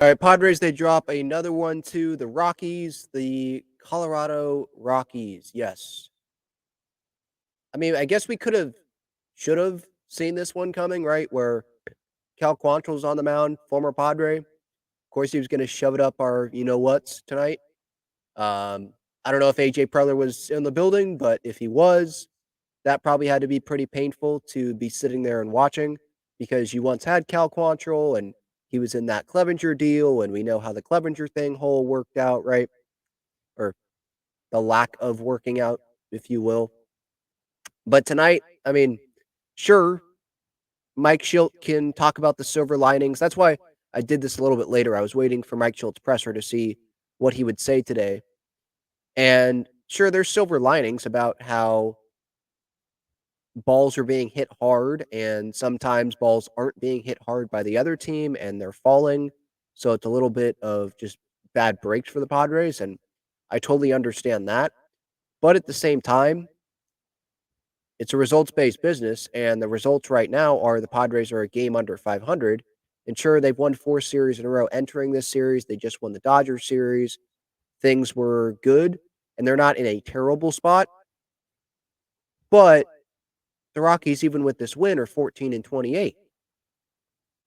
All right, Padres, they drop another one to the Rockies, the Colorado Rockies. Yes. I mean, I guess we should have seen this one coming, right? Where Cal Quantrill's on the mound, former Padre. Of course, he was going to shove it up our you know what's tonight. I don't know if AJ Preller was in the building, but if he was, that probably had to be pretty painful to be sitting there and watching because you once had Cal Quantrill and he was in that Clevenger deal, and we know how the Clevenger thing whole worked out, right? Or the lack of working out, if you will. But tonight, I mean, sure, Mike Schilt can talk about the silver linings. That's why I did this a little bit later. I was waiting for Mike Schilt's presser to see what he would say today. And sure, there's silver linings about how balls are being hit hard, and sometimes balls aren't being hit hard by the other team and they're falling. So it's a little bit of just bad breaks for the Padres. And I totally understand that. But at the same time, it's a results based business. And the results right now are the Padres are a game under 500. And sure, they've won 4 series in a row entering this series. They just won the Dodgers series. Things were good, and they're not in a terrible spot. But the Rockies, even with this win, are 14-28.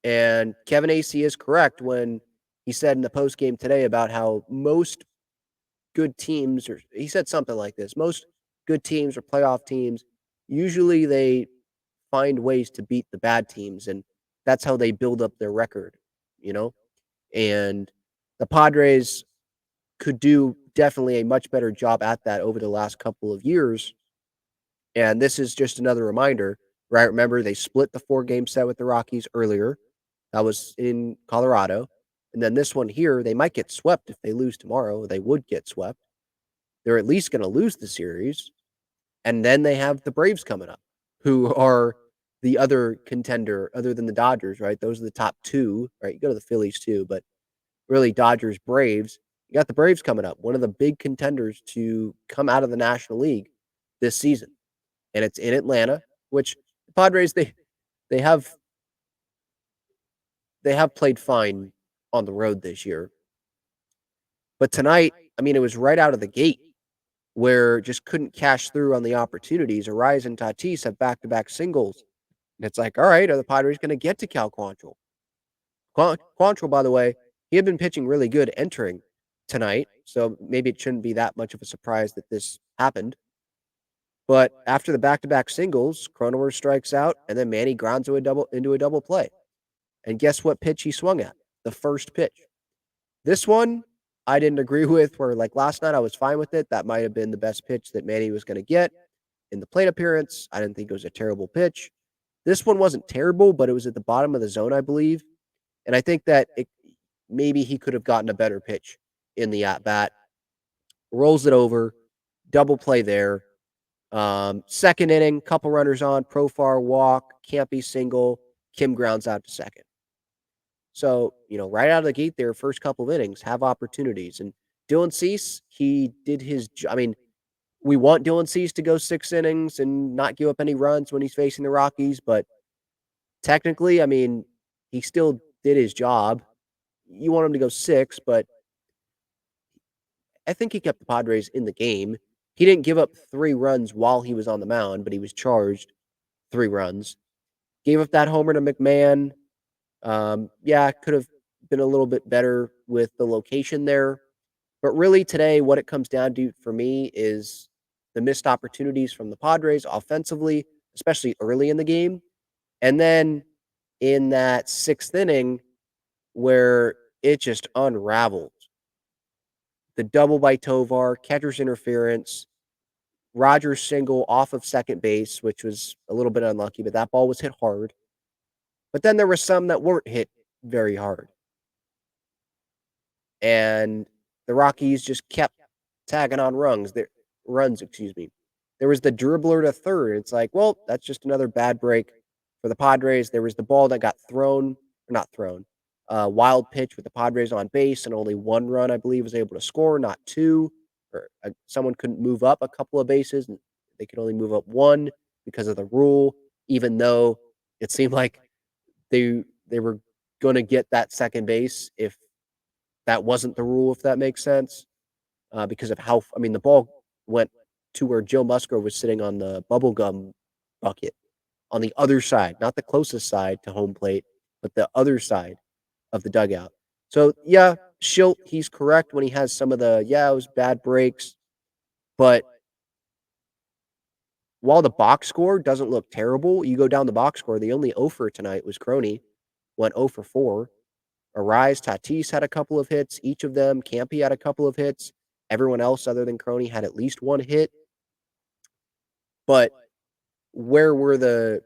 And Kevin Acee is correct when he said in the post game today about how most good teams, or he said something like this, most good teams or playoff teams, usually they find ways to beat the bad teams, and that's how they build up their record, you know? And the Padres could do definitely a much better job at that over the last couple of years. And this is just another reminder, right? Remember, they split the 4 game set with the Rockies earlier. That was in Colorado. And then this one here, they might get swept if they lose tomorrow. They would get swept. They're at least going to lose the series. And then they have the Braves coming up, who are the other contender other than the Dodgers, right? Those are the top 2, right? You go to the Phillies too, but really Dodgers, Braves. You got the Braves coming up, one of the big contenders to come out of the National League this season. And it's in Atlanta, which the Padres they have they have played fine on the road this year. But tonight, I mean, it was right out of the gate where just couldn't cash through on the opportunities. Ariz and Tatis have back-to-back singles. And it's like, all right, are the Padres going to get to Cal Quantrill? Quantrill, by the way, he had been pitching really good entering tonight, so maybe it shouldn't be that much of a surprise that this happened. But after the back-to-back singles, Cronenworth strikes out, and then Manny grounds into a double play. And guess what pitch he swung at? The first pitch. This one, I didn't agree with, where like last night I was fine with it. That might have been the best pitch that Manny was going to get in the plate appearance. I didn't think it was a terrible pitch. This one wasn't terrible, but it was at the bottom of the zone, I believe. And I think that maybe he could have gotten a better pitch in the at-bat. Rolls it over, double play there. Second inning, couple runners on, Profar walk, can't be single. Kim grounds out to second. So, right out of the gate there, first couple of innings, have opportunities. And Dylan Cease, he did his I mean, we want Dylan Cease to go 6 innings and not give up any runs when he's facing the Rockies, but technically, I mean, he still did his job. You want him to go 6, but I think he kept the Padres in the game. He didn't give up 3 runs while he was on the mound, but he was charged 3 runs. Gave up that homer to McMahon. Yeah, could have been a little bit better with the location there. But really today, what it comes down to for me is the missed opportunities from the Padres offensively, especially early in the game. And then in that 6th inning where it just unraveled. The double by Tovar, catcher's interference, Rogers single off of second base, which was a little bit unlucky, but that ball was hit hard. But then there were some that weren't hit very hard. And the Rockies just kept tagging on runs, excuse me. There was the dribbler to third. It's like, well, that's just another bad break for the Padres. There was the ball that got thrown, or not thrown, wild pitch with the Padres on base, and only 1 run, I believe, was able to score, not 2. Or someone couldn't move up a couple of bases, and they could only move up 1 because of the rule, even though it seemed like they were going to get that second base if that wasn't the rule, if that makes sense, because of how I mean, the ball went to where Joe Musgrove was sitting on the bubble gum bucket on the other side, not the closest side to home plate, but the other side of the dugout. So, yeah, Schilt, he's correct when he has some of the, "Yeah, it was bad breaks," but while the box score doesn't look terrible, you go down the box score, the only 0 for tonight was Crony, went 0 for 4. Arise, Tatis had a couple of hits, each of them. Campy had a couple of hits. Everyone else other than Crony had at least one hit. But where were the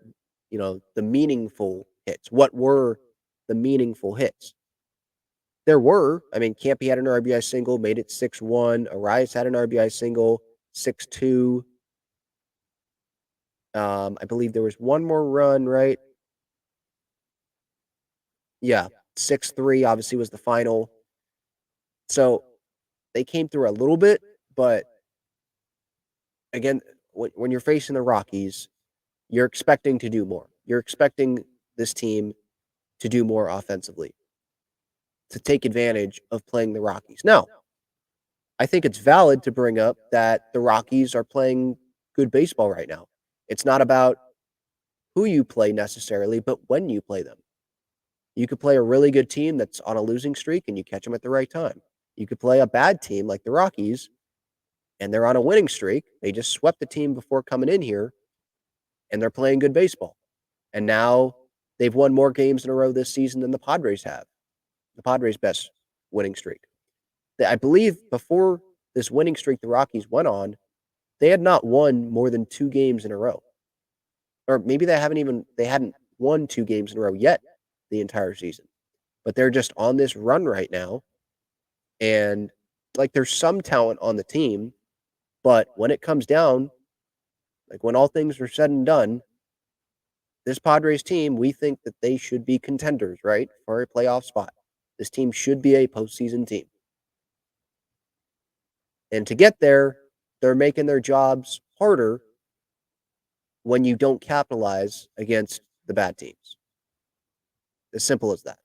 meaningful hits? What were the meaningful hits? There were. I mean, Campy had an RBI single, made it 6-1. Arise had an RBI single, 6-2. I believe there was one more run, right? Yeah, 6-3 obviously was the final. So they came through a little bit, but again, when you're facing the Rockies, you're expecting to do more. You're expecting this team to do more offensively, to take advantage of playing the Rockies. Now, I think it's valid to bring up that the Rockies are playing good baseball right now. It's not about who you play necessarily, but when you play them. You could play a really good team that's on a losing streak and you catch them at the right time. You could play a bad team like the Rockies and they're on a winning streak. They just swept the team before coming in here and they're playing good baseball. And now they've won more games in a row this season than the Padres have. The Padres' best winning streak. I believe before this winning streak the Rockies went on, they had not won more than 2 games in a row. Or maybe they hadn't won 2 games in a row yet the entire season. But they're just on this run right now. And like there's some talent on the team, but when it comes down, like when all things are said and done, this Padres team, we think that they should be contenders, right? For a playoff spot. This team should be a postseason team. And to get there, they're making their jobs harder when you don't capitalize against the bad teams. As simple as that.